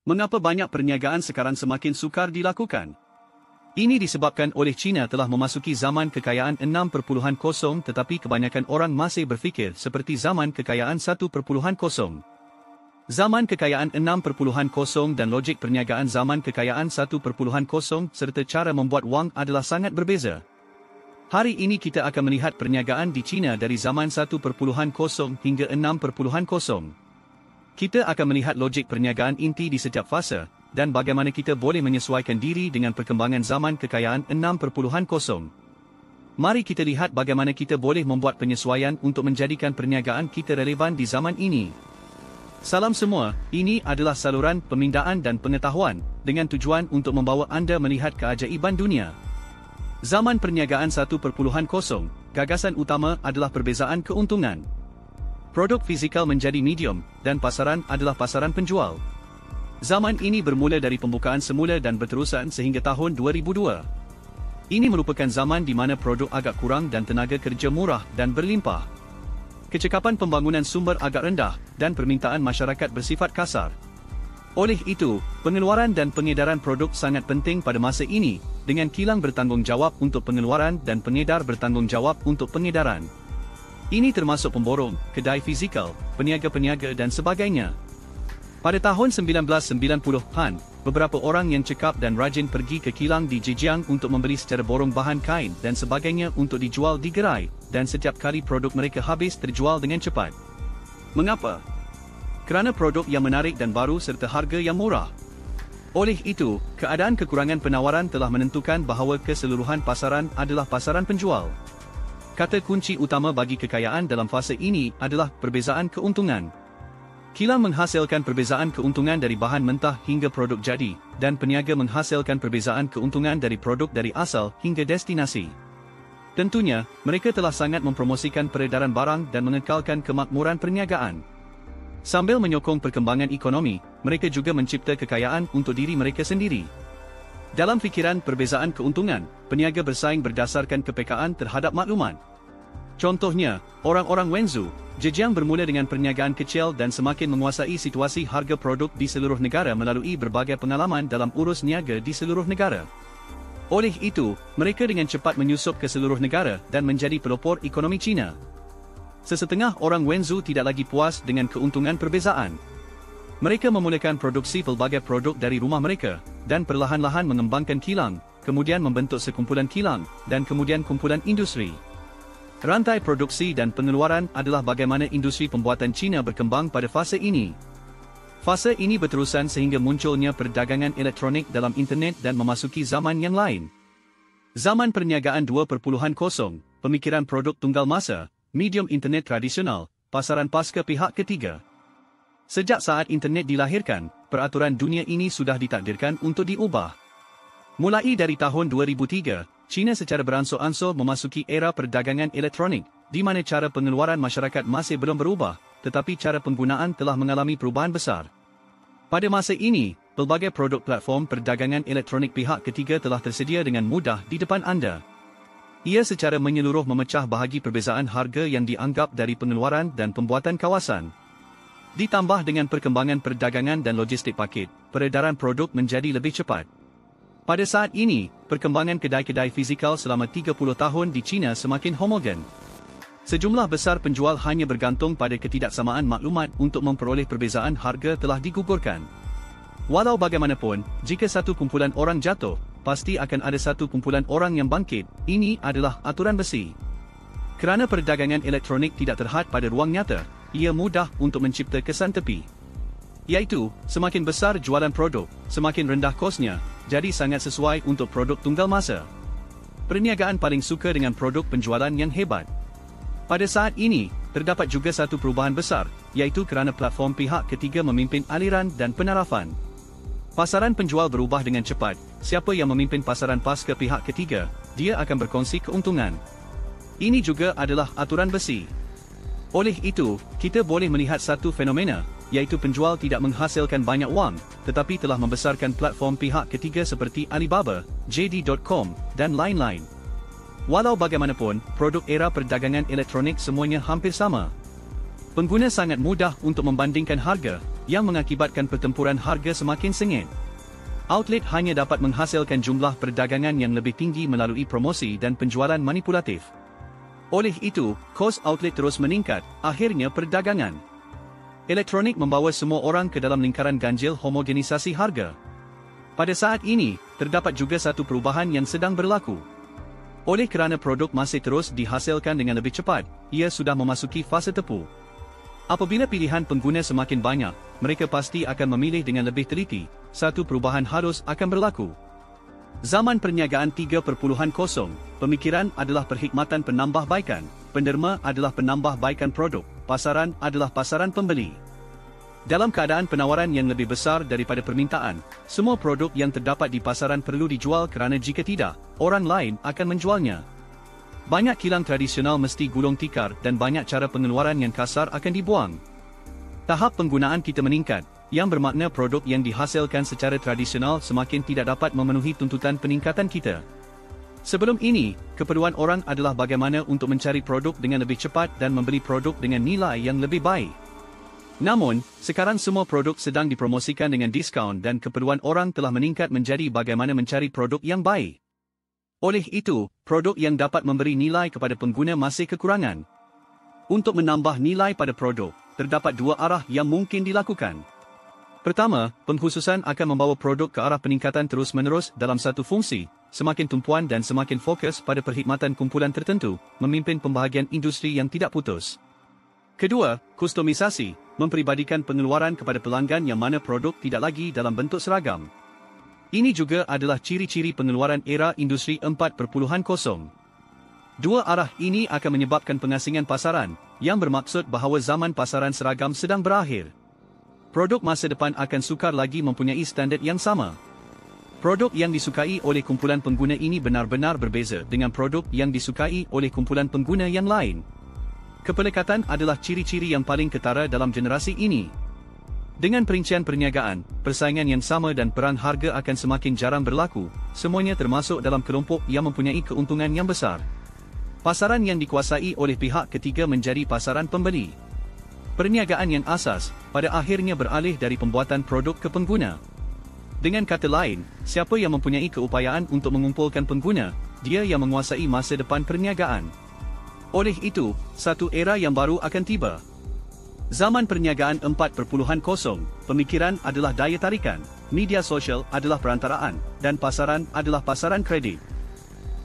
Mengapa banyak perniagaan sekarang semakin sukar dilakukan? Ini disebabkan oleh China telah memasuki zaman kekayaan 6.0 tetapi kebanyakan orang masih berfikir seperti zaman kekayaan 1.0. Zaman kekayaan 6.0 dan logik perniagaan zaman kekayaan 1.0 serta cara membuat wang adalah sangat berbeza. Hari ini kita akan melihat perniagaan di China dari zaman 1.0 hingga 6.0. Kita akan melihat logik perniagaan inti di setiap fasa, dan bagaimana kita boleh menyesuaikan diri dengan perkembangan zaman kekayaan 6.0. Mari kita lihat bagaimana kita boleh membuat penyesuaian untuk menjadikan perniagaan kita relevan di zaman ini. Salam semua, ini adalah saluran pemindaan dan pengetahuan, dengan tujuan untuk membawa anda melihat keajaiban dunia. Zaman perniagaan 1.0, gagasan utama adalah perbezaan keuntungan. Produk fizikal menjadi medium, dan pasaran adalah pasaran penjual. Zaman ini bermula dari pembukaan semula dan berterusan sehingga tahun 2002. Ini merupakan zaman di mana produk agak kurang dan tenaga kerja murah dan berlimpah. Kecekapan pembangunan sumber agak rendah, dan permintaan masyarakat bersifat kasar. Oleh itu, pengeluaran dan pengedaran produk sangat penting pada masa ini, dengan kilang bertanggungjawab untuk pengeluaran dan pengedar bertanggungjawab untuk pengedaran. Ini termasuk pemborong, kedai fizikal, peniaga-peniaga dan sebagainya. Pada tahun 1990-an, beberapa orang yang cekap dan rajin pergi ke kilang di Zhejiang untuk membeli secara borong bahan kain dan sebagainya untuk dijual di gerai, dan setiap kali produk mereka habis terjual dengan cepat. Mengapa? Kerana produk yang menarik dan baru serta harga yang murah. Oleh itu, keadaan kekurangan penawaran telah menentukan bahawa keseluruhan pasaran adalah pasaran penjual. Kata kunci utama bagi kekayaan dalam fasa ini adalah perbezaan keuntungan. Kilang menghasilkan perbezaan keuntungan dari bahan mentah hingga produk jadi, dan peniaga menghasilkan perbezaan keuntungan dari produk dari asal hingga destinasi. Tentunya, mereka telah sangat mempromosikan peredaran barang dan mengekalkan kemakmuran perniagaan. Sambil menyokong perkembangan ekonomi, mereka juga mencipta kekayaan untuk diri mereka sendiri. Dalam fikiran perbezaan keuntungan, peniaga bersaing berdasarkan kepekaan terhadap maklumat. Contohnya, orang-orang Wenzhou, Zhejiang bermula dengan perniagaan kecil dan semakin menguasai situasi harga produk di seluruh negara melalui berbagai pengalaman dalam urus niaga di seluruh negara. Oleh itu, mereka dengan cepat menyusup ke seluruh negara dan menjadi pelopor ekonomi China. Sesetengah orang Wenzhou tidak lagi puas dengan keuntungan perbezaan. Mereka memulakan produksi pelbagai produk dari rumah mereka, dan perlahan-lahan mengembangkan kilang, kemudian membentuk sekumpulan kilang, dan kemudian kumpulan industri. Rantai produksi dan pengeluaran adalah bagaimana industri pembuatan China berkembang pada fasa ini. Fasa ini berterusan sehingga munculnya perdagangan elektronik dalam internet dan memasuki zaman yang lain. Zaman perniagaan 2.0, pemikiran produk tunggal masa, medium internet tradisional, pasaran pasca pihak ketiga. Sejak saat internet dilahirkan, peraturan dunia ini sudah ditakdirkan untuk diubah. Mulai dari tahun 2003, China secara beransur-ansur memasuki era perdagangan elektronik, di mana cara pengeluaran masyarakat masih belum berubah, tetapi cara penggunaan telah mengalami perubahan besar. Pada masa ini, pelbagai produk platform perdagangan elektronik pihak ketiga telah tersedia dengan mudah di depan anda. Ia secara menyeluruh memecah bahagi perbezaan harga yang dianggap dari pengeluaran dan pembuatan kawasan. Ditambah dengan perkembangan perdagangan dan logistik paket, peredaran produk menjadi lebih cepat. Pada saat ini, perkembangan kedai-kedai fizikal selama 30 tahun di China semakin homogen. Sejumlah besar penjual hanya bergantung pada ketidaksamaan maklumat untuk memperoleh perbezaan harga telah digugurkan. Walau bagaimanapun, jika satu kumpulan orang jatuh, pasti akan ada satu kumpulan orang yang bangkit. Ini adalah aturan besi. Kerana perdagangan elektronik tidak terhad pada ruang nyata, ia mudah untuk mencipta kesan tepi. Iaitu, semakin besar jualan produk, semakin rendah kosnya, jadi sangat sesuai untuk produk tunggal masa. Perniagaan paling suka dengan produk penjualan yang hebat. Pada saat ini, terdapat juga satu perubahan besar, iaitu kerana platform pihak ketiga memimpin aliran dan penarafan. Pasaran penjual berubah dengan cepat, siapa yang memimpin pasaran pasca pihak ketiga, dia akan berkongsi keuntungan. Ini juga adalah aturan besi. Oleh itu, kita boleh melihat satu fenomena, iaitu penjual tidak menghasilkan banyak wang, tetapi telah membesarkan platform pihak ketiga seperti Alibaba, JD.com, dan lain-lain. Walau bagaimanapun, produk era perdagangan elektronik semuanya hampir sama. Pengguna sangat mudah untuk membandingkan harga, yang mengakibatkan pertempuran harga semakin sengit. Outlet hanya dapat menghasilkan jumlah perdagangan yang lebih tinggi melalui promosi dan penjualan manipulatif. Oleh itu, kos outlet terus meningkat, akhirnya perdagangan elektronik membawa semua orang ke dalam lingkaran ganjil homogenisasi harga. Pada saat ini, terdapat juga satu perubahan yang sedang berlaku. Oleh kerana produk masih terus dihasilkan dengan lebih cepat, ia sudah memasuki fase tepu. Apabila pilihan pengguna semakin banyak, mereka pasti akan memilih dengan lebih teliti. Satu perubahan harus akan berlaku. Zaman perniagaan 3.0, pemikiran adalah perkhidmatan penambahbaikan, penderma adalah penambahbaikan produk, pasaran adalah pasaran pembeli. Dalam keadaan penawaran yang lebih besar daripada permintaan, semua produk yang terdapat di pasaran perlu dijual kerana jika tidak, orang lain akan menjualnya. Banyak kilang tradisional mesti gulung tikar dan banyak cara pengeluaran yang kasar akan dibuang. Tahap penggunaan kita meningkat, yang bermakna produk yang dihasilkan secara tradisional semakin tidak dapat memenuhi tuntutan peningkatan kita. Sebelum ini, keperluan orang adalah bagaimana untuk mencari produk dengan lebih cepat dan membeli produk dengan nilai yang lebih baik. Namun, sekarang semua produk sedang dipromosikan dengan diskaun dan keperluan orang telah meningkat menjadi bagaimana mencari produk yang baik. Oleh itu, produk yang dapat memberi nilai kepada pengguna masih kekurangan. Untuk menambah nilai pada produk, terdapat dua arah yang mungkin dilakukan. Pertama, pengkhususan akan membawa produk ke arah peningkatan terus-menerus dalam satu fungsi, semakin tumpuan dan semakin fokus pada perkhidmatan kumpulan tertentu, memimpin pembahagian industri yang tidak putus. Kedua, kustomisasi, memperibadikan pengeluaran kepada pelanggan yang mana produk tidak lagi dalam bentuk seragam. Ini juga adalah ciri-ciri pengeluaran era industri 4.0. Dua arah ini akan menyebabkan pengasingan pasaran, yang bermaksud bahawa zaman pasaran seragam sedang berakhir. Produk masa depan akan sukar lagi mempunyai standard yang sama. Produk yang disukai oleh kumpulan pengguna ini benar-benar berbeza dengan produk yang disukai oleh kumpulan pengguna yang lain. Kepelekatan adalah ciri-ciri yang paling ketara dalam generasi ini. Dengan perincian perniagaan, persaingan yang sama dan perang harga akan semakin jarang berlaku, semuanya termasuk dalam kelompok yang mempunyai keuntungan yang besar. Pasaran yang dikuasai oleh pihak ketiga menjadi pasaran pembeli. Perniagaan yang asas, pada akhirnya beralih dari pembuatan produk ke pengguna. Dengan kata lain, siapa yang mempunyai keupayaan untuk mengumpulkan pengguna, dia yang menguasai masa depan perniagaan. Oleh itu, satu era yang baru akan tiba. Zaman perniagaan 4.0, pemikiran adalah daya tarikan, media sosial adalah perantaraan, dan pasaran adalah pasaran kredit.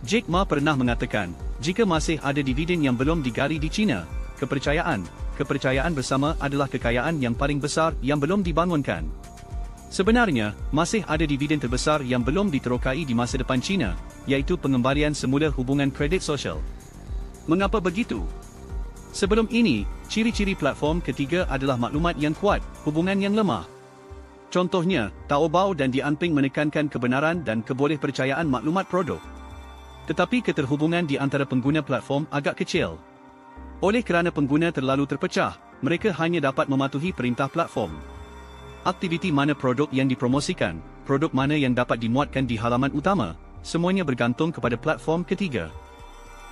Jack Ma pernah mengatakan, jika masih ada dividen yang belum digali di China, kepercayaan bersama adalah kekayaan yang paling besar yang belum dibangunkan. Sebenarnya, masih ada dividen terbesar yang belum diterokai di masa depan China, iaitu pengembalian semula hubungan kredit sosial. Mengapa begitu? Sebelum ini, ciri-ciri platform ketiga adalah maklumat yang kuat, hubungan yang lemah. Contohnya, Taobao dan Dianping menekankan kebenaran dan kebolehpercayaan maklumat produk. Tetapi keterhubungan di antara pengguna platform agak kecil. Oleh kerana pengguna terlalu terpecah, mereka hanya dapat mematuhi perintah platform. Aktiviti mana produk yang dipromosikan, produk mana yang dapat dimuatkan di halaman utama, semuanya bergantung kepada platform ketiga.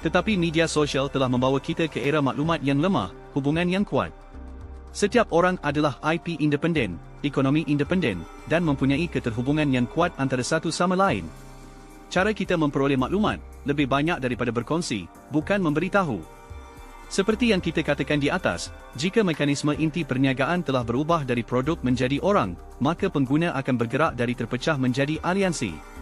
Tetapi media sosial telah membawa kita ke era maklumat yang lemah, hubungan yang kuat. Setiap orang adalah IP independen, ekonomi independen, dan mempunyai keterhubungan yang kuat antara satu sama lain. Cara kita memperoleh maklumat, lebih banyak daripada berkongsi, bukan memberitahu. Seperti yang kita katakan di atas, jika mekanisme inti perniagaan telah berubah dari produk menjadi orang, maka pengguna akan bergerak dari terpecah menjadi aliansi.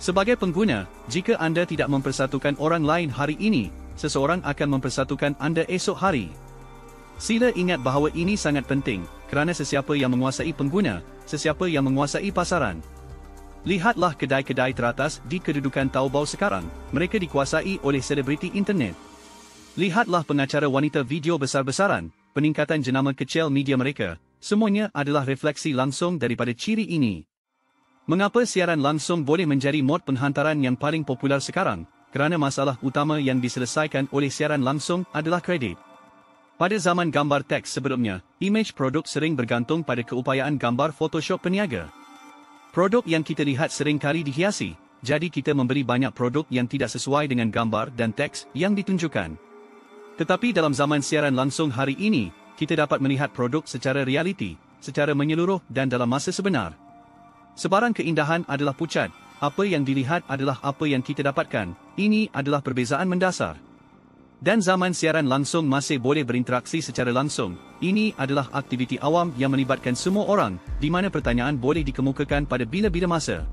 Sebagai pengguna, jika anda tidak mempersatukan orang lain hari ini, seseorang akan mempersatukan anda esok hari. Sila ingat bahawa ini sangat penting, kerana sesiapa yang menguasai pengguna, sesiapa yang menguasai pasaran. Lihatlah kedai-kedai teratas di kedudukan Taobao sekarang, mereka dikuasai oleh selebriti internet. Lihatlah pengacara wanita video besar-besaran, peningkatan jenama kecil media mereka, semuanya adalah refleksi langsung daripada ciri ini. Mengapa siaran langsung boleh menjadi mod penghantaran yang paling popular sekarang? Kerana masalah utama yang diselesaikan oleh siaran langsung adalah kredit. Pada zaman gambar teks sebelumnya, imej produk sering bergantung pada keupayaan gambar Photoshop peniaga. Produk yang kita lihat seringkali dihiasi, jadi kita memberi banyak produk yang tidak sesuai dengan gambar dan teks yang ditunjukkan. Tetapi dalam zaman siaran langsung hari ini, kita dapat melihat produk secara realiti, secara menyeluruh dan dalam masa sebenar. Sebarang keindahan adalah pucat, apa yang dilihat adalah apa yang kita dapatkan, ini adalah perbezaan mendasar. Dan zaman siaran langsung masih boleh berinteraksi secara langsung, ini adalah aktiviti awam yang melibatkan semua orang, di mana pertanyaan boleh dikemukakan pada bila-bila masa.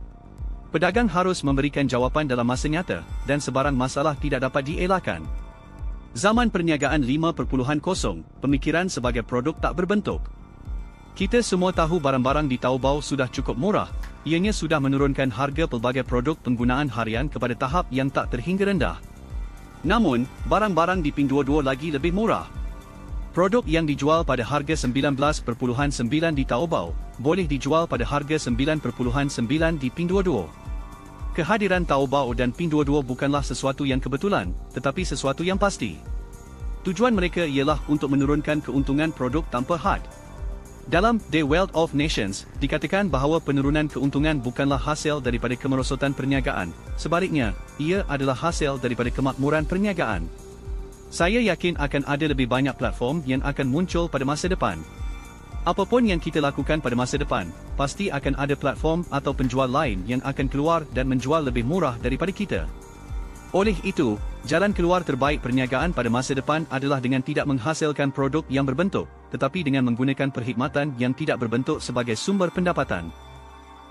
Pedagang harus memberikan jawapan dalam masa nyata, dan sebarang masalah tidak dapat dielakkan. Zaman perniagaan 5.0, pemikiran sebagai produk tak berbentuk. Kita semua tahu barang-barang di Taobao sudah cukup murah, ianya sudah menurunkan harga pelbagai produk penggunaan harian kepada tahap yang tak terhingga rendah. Namun, barang-barang di Pinduoduo lagi lebih murah. Produk yang dijual pada harga 19.9 di Taobao, boleh dijual pada harga 9.9 di Pinduoduo. Kehadiran Taobao dan Pinduoduo bukanlah sesuatu yang kebetulan, tetapi sesuatu yang pasti. Tujuan mereka ialah untuk menurunkan keuntungan produk tanpa had. Dalam The Wealth of Nations, dikatakan bahawa penurunan keuntungan bukanlah hasil daripada kemerosotan perniagaan, sebaliknya, ia adalah hasil daripada kemakmuran perniagaan. Saya yakin akan ada lebih banyak platform yang akan muncul pada masa depan. Apapun yang kita lakukan pada masa depan, pasti akan ada platform atau penjual lain yang akan keluar dan menjual lebih murah daripada kita. Oleh itu, jalan keluar terbaik perniagaan pada masa depan adalah dengan tidak menghasilkan produk yang berbentuk, tetapi dengan menggunakan perkhidmatan yang tidak berbentuk sebagai sumber pendapatan.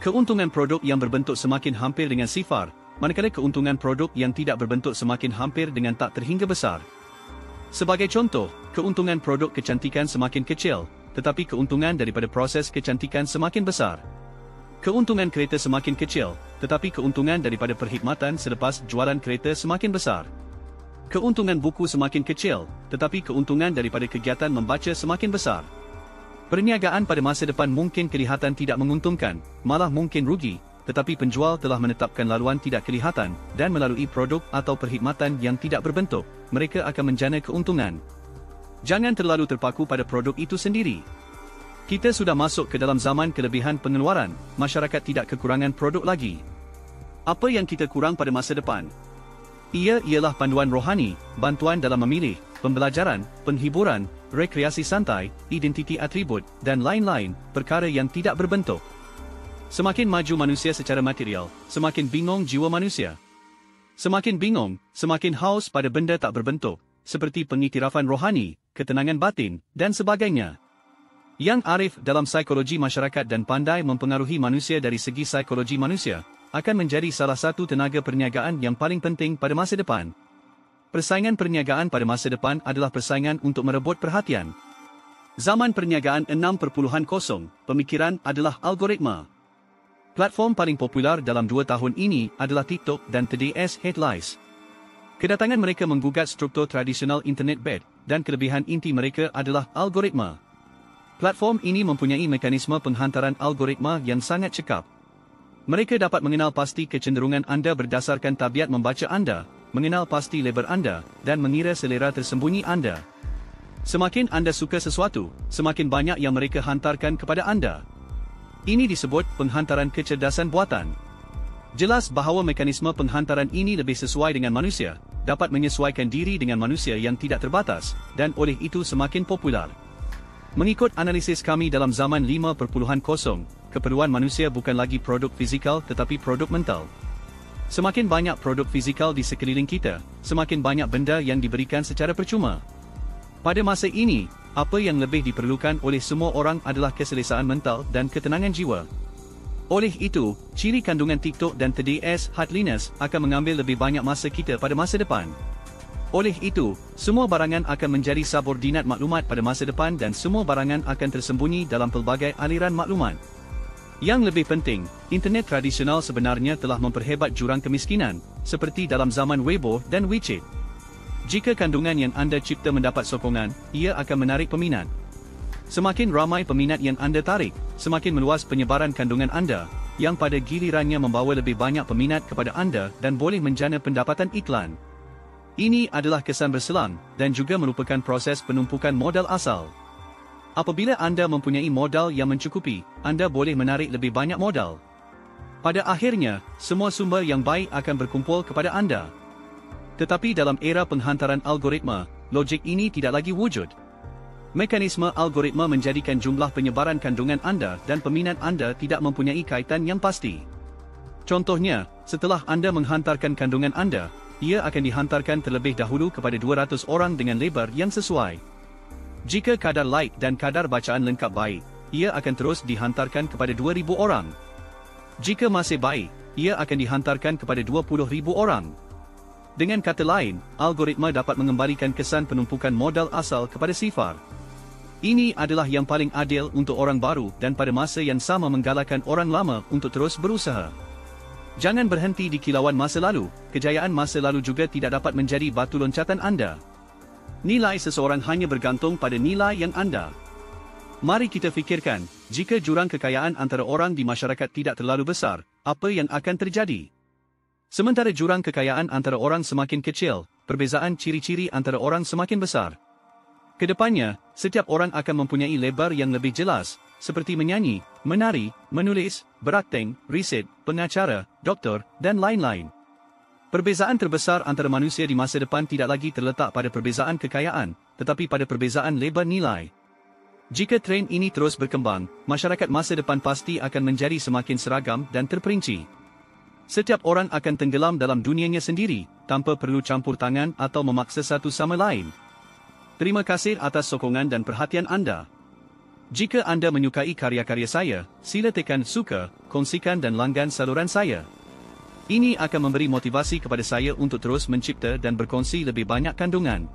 Keuntungan produk yang berbentuk semakin hampir dengan sifar, manakala keuntungan produk yang tidak berbentuk semakin hampir dengan tak terhingga besar. Sebagai contoh, keuntungan produk kecantikan semakin kecil, tetapi keuntungan daripada proses kecantikan semakin besar. Keuntungan kereta semakin kecil, tetapi keuntungan daripada perkhidmatan selepas jualan kereta semakin besar. Keuntungan buku semakin kecil, tetapi keuntungan daripada kegiatan membaca semakin besar. Perniagaan pada masa depan mungkin kelihatan tidak menguntungkan, malah mungkin rugi, tetapi penjual telah menetapkan laluan tidak kelihatan, dan melalui produk atau perkhidmatan yang tidak berbentuk, mereka akan menjana keuntungan. Jangan terlalu terpaku pada produk itu sendiri. Kita sudah masuk ke dalam zaman kelebihan pengeluaran, masyarakat tidak kekurangan produk lagi. Apa yang kita kurang pada masa depan? Ia ialah panduan rohani, bantuan dalam memilih, pembelajaran, penghiburan, rekreasi santai, identiti atribut, dan lain-lain, perkara yang tidak berbentuk. Semakin maju manusia secara material, semakin bingung jiwa manusia. Semakin bingung, semakin haus pada benda tak berbentuk, seperti pengiktirafan rohani, ketenangan batin, dan sebagainya. Yang arif dalam psikologi masyarakat dan pandai mempengaruhi manusia dari segi psikologi manusia, akan menjadi salah satu tenaga perniagaan yang paling penting pada masa depan. Persaingan perniagaan pada masa depan adalah persaingan untuk merebut perhatian. Zaman perniagaan 6.0, pemikiran adalah algoritma. Platform paling popular dalam 2 tahun ini adalah TikTok dan TDS Headlines. Kedatangan mereka menggugat struktur tradisional internet bed, dan kelebihan inti mereka adalah algoritma. Platform ini mempunyai mekanisme penghantaran algoritma yang sangat cekap. Mereka dapat mengenal pasti kecenderungan anda berdasarkan tabiat membaca anda, mengenal pasti label anda, dan mengira selera tersembunyi anda. Semakin anda suka sesuatu, semakin banyak yang mereka hantarkan kepada anda. Ini disebut penghantaran kecerdasan buatan. Jelas bahawa mekanisme penghantaran ini lebih sesuai dengan manusia, dapat menyesuaikan diri dengan manusia yang tidak terbatas, dan oleh itu semakin popular. Mengikut analisis kami dalam zaman 5.0, keperluan manusia bukan lagi produk fizikal tetapi produk mental. Semakin banyak produk fizikal di sekeliling kita, semakin banyak benda yang diberikan secara percuma. Pada masa ini, apa yang lebih diperlukan oleh semua orang adalah keselesaan mental dan ketenangan jiwa. Oleh itu, ciri kandungan TikTok dan TDS Headlines akan mengambil lebih banyak masa kita pada masa depan. Oleh itu, semua barangan akan menjadi subordinat maklumat pada masa depan dan semua barangan akan tersembunyi dalam pelbagai aliran maklumat. Yang lebih penting, internet tradisional sebenarnya telah memperhebat jurang kemiskinan, seperti dalam zaman Weibo dan WeChat. Jika kandungan yang anda cipta mendapat sokongan, ia akan menarik peminat. Semakin ramai peminat yang anda tarik, semakin meluas penyebaran kandungan anda, yang pada gilirannya membawa lebih banyak peminat kepada anda dan boleh menjana pendapatan iklan. Ini adalah kesan berselang, dan juga merupakan proses penumpukan modal asal. Apabila anda mempunyai modal yang mencukupi, anda boleh menarik lebih banyak modal. Pada akhirnya, semua sumber yang baik akan berkumpul kepada anda. Tetapi dalam era penghantaran algoritma, logik ini tidak lagi wujud. Mekanisme algoritma menjadikan jumlah penyebaran kandungan anda dan peminat anda tidak mempunyai kaitan yang pasti. Contohnya, setelah anda menghantarkan kandungan anda, ia akan dihantarkan terlebih dahulu kepada 200 orang dengan lebar yang sesuai. Jika kadar like dan kadar bacaan lengkap baik, ia akan terus dihantarkan kepada 2,000 orang. Jika masih baik, ia akan dihantarkan kepada 20,000 orang. Dengan kata lain, algoritma dapat mengembalikan kesan penumpukan modal asal kepada sifar. Ini adalah yang paling adil untuk orang baru dan pada masa yang sama menggalakkan orang lama untuk terus berusaha. Jangan berhenti di kilauan masa lalu, kejayaan masa lalu juga tidak dapat menjadi batu loncatan anda. Nilai seseorang hanya bergantung pada nilai yang anda. Mari kita fikirkan, jika jurang kekayaan antara orang di masyarakat tidak terlalu besar, apa yang akan terjadi? Sementara jurang kekayaan antara orang semakin kecil, perbezaan ciri-ciri antara orang semakin besar. Kedepannya, setiap orang akan mempunyai lebar yang lebih jelas, seperti menyanyi, menari, menulis, berakting, riset, pengacara, doktor, dan lain-lain. Perbezaan terbesar antara manusia di masa depan tidak lagi terletak pada perbezaan kekayaan, tetapi pada perbezaan lebar nilai. Jika tren ini terus berkembang, masyarakat masa depan pasti akan menjadi semakin seragam dan terperinci. Setiap orang akan tenggelam dalam dunianya sendiri, tanpa perlu campur tangan atau memaksa satu sama lain. Terima kasih atas sokongan dan perhatian anda. Jika anda menyukai karya-karya saya, sila tekan suka, kongsikan dan langgan saluran saya. Ini akan memberi motivasi kepada saya untuk terus mencipta dan berkongsi lebih banyak kandungan.